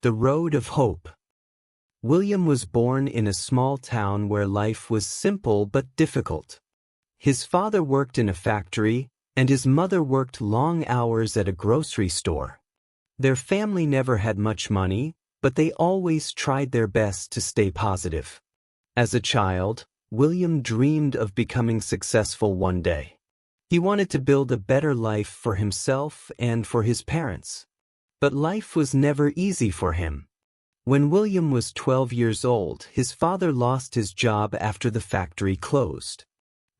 The Road of Hope. William was born in a small town where life was simple but difficult. His father worked in a factory, and his mother worked long hours at a grocery store. Their family never had much money, but they always tried their best to stay positive. As a child, William dreamed of becoming successful one day. He wanted to build a better life for himself and for his parents. But life was never easy for him. When William was 12 years old, his father lost his job after the factory closed.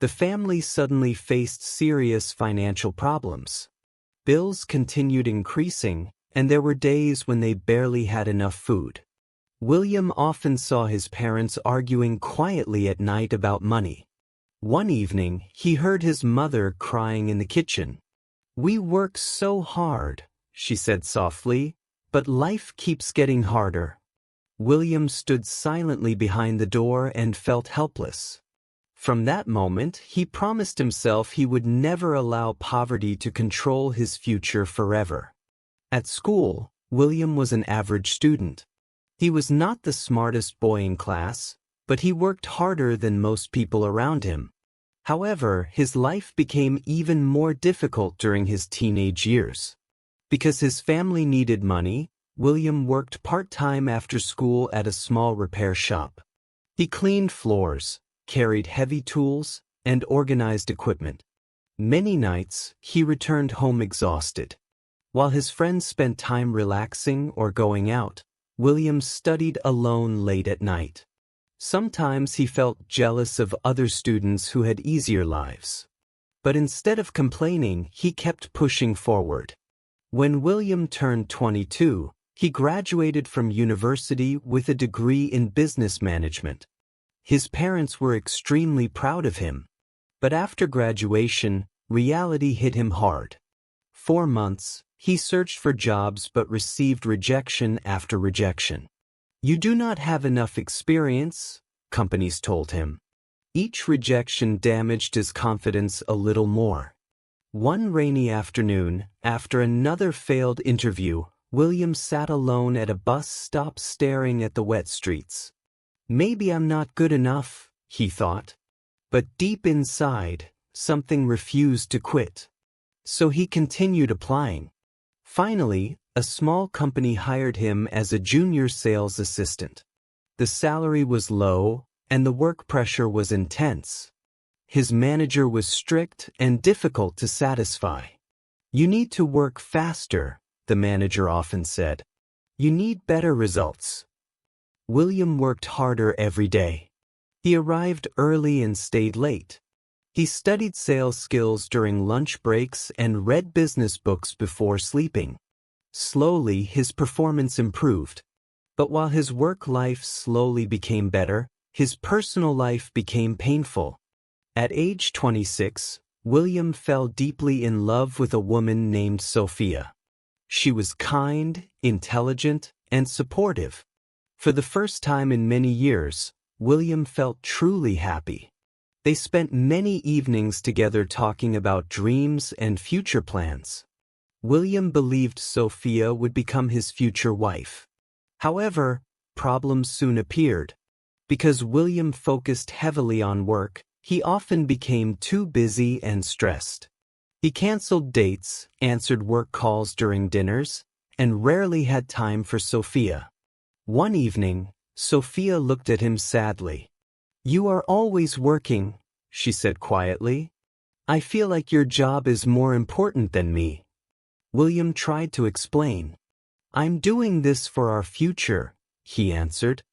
The family suddenly faced serious financial problems. Bills continued increasing, and there were days when they barely had enough food. William often saw his parents arguing quietly at night about money. One evening, he heard his mother crying in the kitchen. "We work so hard," she said softly, "but life keeps getting harder." William stood silently behind the door and felt helpless. From that moment, he promised himself he would never allow poverty to control his future forever. At school, William was an average student. He was not the smartest boy in class, but he worked harder than most people around him. However, his life became even more difficult during his teenage years. Because his family needed money, William worked part-time after school at a small repair shop. He cleaned floors, carried heavy tools, and organized equipment. Many nights, he returned home exhausted. While his friends spent time relaxing or going out, William studied alone late at night. Sometimes he felt jealous of other students who had easier lives. But instead of complaining, he kept pushing forward. When William turned 22, he graduated from university with a degree in business management. His parents were extremely proud of him. But after graduation, reality hit him hard. 4 months, he searched for jobs but received rejection after rejection. "You do not have enough experience," companies told him. Each rejection damaged his confidence a little more. One rainy afternoon, after another failed interview, William sat alone at a bus stop staring at the wet streets. "Maybe I'm not good enough," he thought. But deep inside, something refused to quit. So he continued applying. Finally, a small company hired him as a junior sales assistant. The salary was low, and the work pressure was intense. His manager was strict and difficult to satisfy. "You need to work faster," the manager often said. "You need better results." William worked harder every day. He arrived early and stayed late. He studied sales skills during lunch breaks and read business books before sleeping. Slowly, his performance improved. But while his work life slowly became better, his personal life became painful. At age 26, William fell deeply in love with a woman named Sophia. She was kind, intelligent, and supportive. For the first time in many years, William felt truly happy. They spent many evenings together talking about dreams and future plans. William believed Sophia would become his future wife. However, problems soon appeared. Because William focused heavily on work, he often became too busy and stressed. He canceled dates, answered work calls during dinners, and rarely had time for Sophia. One evening, Sophia looked at him sadly. "You are always working," she said quietly. "I feel like your job is more important than me." William tried to explain. "I'm doing this for our future," he answered.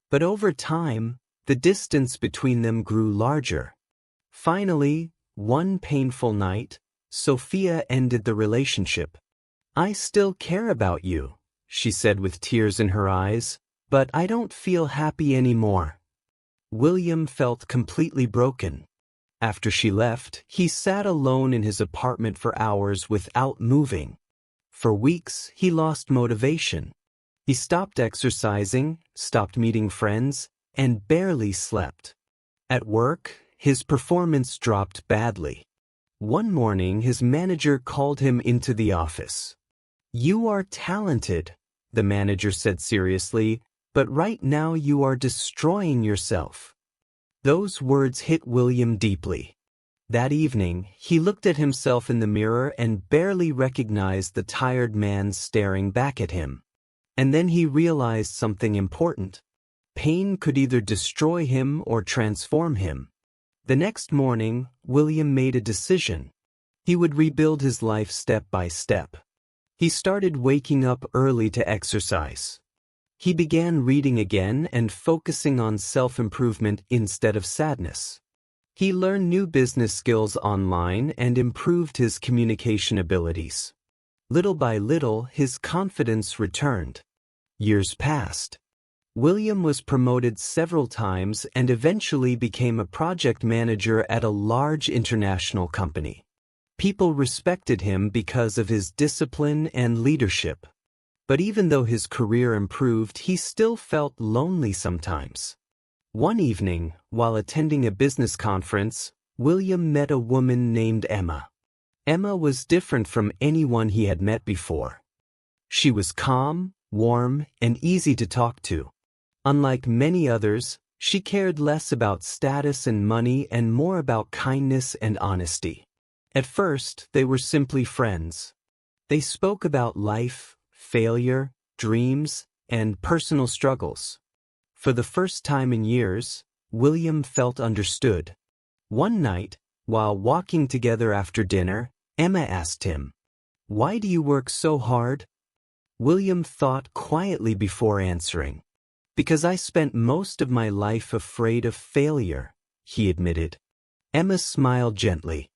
But over time, the distance between them grew larger. Finally, one painful night, Sophia ended the relationship. "I still care about you," she said with tears in her eyes, "but I don't feel happy anymore." William felt completely broken. After she left, he sat alone in his apartment for hours without moving. For weeks, he lost motivation. He stopped exercising, stopped meeting friends, and barely slept. At work, his performance dropped badly. One morning, his manager called him into the office. "You are talented," the manager said seriously, "but right now you are destroying yourself." Those words hit William deeply. That evening, he looked at himself in the mirror and barely recognized the tired man staring back at him. And then he realized something important. Pain could either destroy him or transform him. The next morning, William made a decision. He would rebuild his life step by step. He started waking up early to exercise. He began reading again and focusing on self-improvement instead of sadness. He learned new business skills online and improved his communication abilities. Little by little, his confidence returned. Years passed. William was promoted several times and eventually became a project manager at a large international company. People respected him because of his discipline and leadership. But even though his career improved, he still felt lonely sometimes. One evening, while attending a business conference, William met a woman named Emma. Emma was different from anyone he had met before. She was calm, warm, and easy to talk to. Unlike many others, she cared less about status and money and more about kindness and honesty. At first, they were simply friends. They spoke about life, failure, dreams, and personal struggles. For the first time in years, William felt understood. One night, while walking together after dinner, Emma asked him, "Why do you work so hard?" William thought quietly before answering. "Because I spent most of my life afraid of failure," he admitted. Emma smiled gently.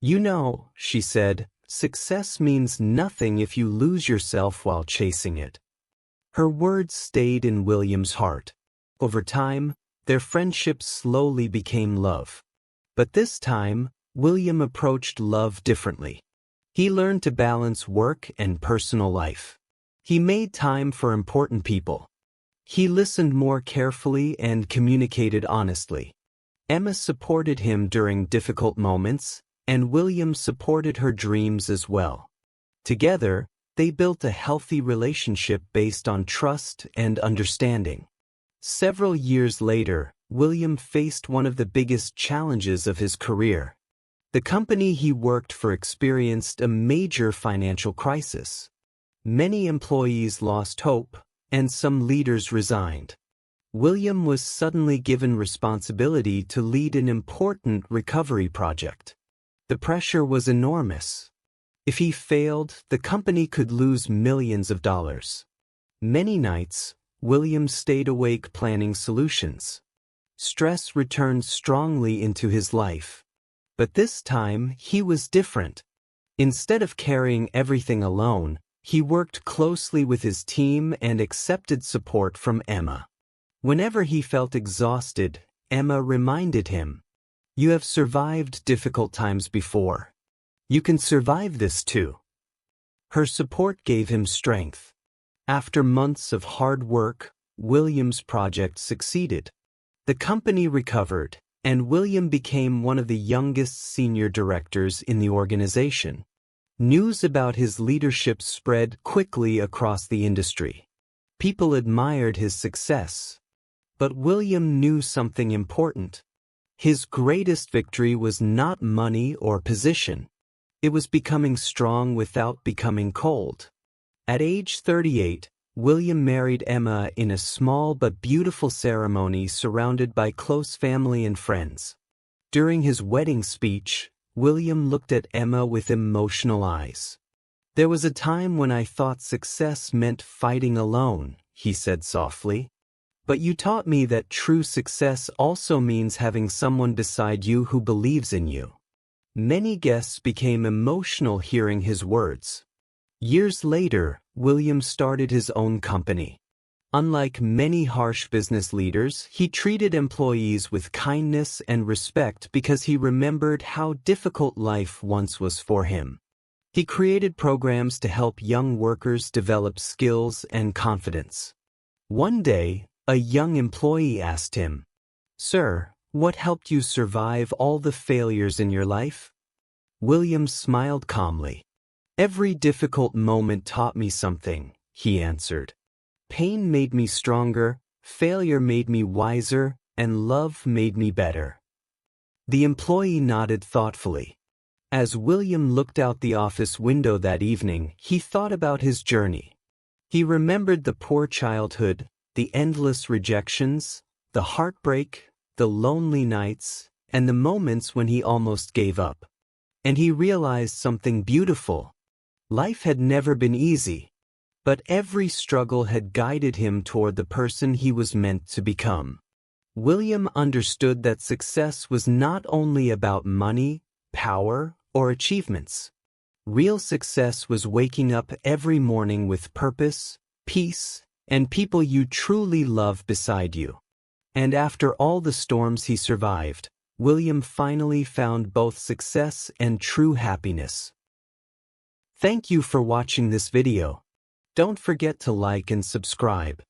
"You know," she said, "success means nothing if you lose yourself while chasing it." Her words stayed in William's heart. Over time, their friendship slowly became love. But this time, William approached love differently. He learned to balance work and personal life. He made time for important people. He listened more carefully and communicated honestly. Emma supported him during difficult moments, and William supported her dreams as well. Together, they built a healthy relationship based on trust and understanding. Several years later, William faced one of the biggest challenges of his career. The company he worked for experienced a major financial crisis. Many employees lost hope, and some leaders resigned. William was suddenly given responsibility to lead an important recovery project. The pressure was enormous. If he failed, the company could lose millions of dollars. Many nights, William stayed awake planning solutions. Stress returned strongly into his life. But this time, he was different. Instead of carrying everything alone, he worked closely with his team and accepted support from Emma. Whenever he felt exhausted, Emma reminded him, "You have survived difficult times before. You can survive this too." Her support gave him strength. After months of hard work, William's project succeeded. The company recovered, and William became one of the youngest senior directors in the organization. News about his leadership spread quickly across the industry. People admired his success. But William knew something important. His greatest victory was not money or position. It was becoming strong without becoming cold. At age 38, William married Emma in a small but beautiful ceremony surrounded by close family and friends. During his wedding speech, William looked at Emma with emotional eyes. "There was a time when I thought success meant fighting alone," he said softly. "But you taught me that true success also means having someone beside you who believes in you." Many guests became emotional hearing his words. Years later, William started his own company. Unlike many harsh business leaders, he treated employees with kindness and respect because he remembered how difficult life once was for him. He created programs to help young workers develop skills and confidence. One day, a young employee asked him, "Sir, what helped you survive all the failures in your life?" William smiled calmly. "Every difficult moment taught me something," he answered. Pain made me stronger, failure made me wiser, and love made me better." The employee nodded thoughtfully. As William looked out the office window that evening, he thought about his journey. He remembered the poor childhood, the endless rejections, the heartbreak, the lonely nights, and the moments when he almost gave up. And he realized something beautiful. Life had never been easy, but every struggle had guided him toward the person he was meant to become. William understood that success was not only about money, power, or achievements. Real success was waking up every morning with purpose, peace, and people you truly love beside you. And after all the storms he survived, William finally found both success and true happiness. Thank you for watching this video. Don't forget to like and subscribe.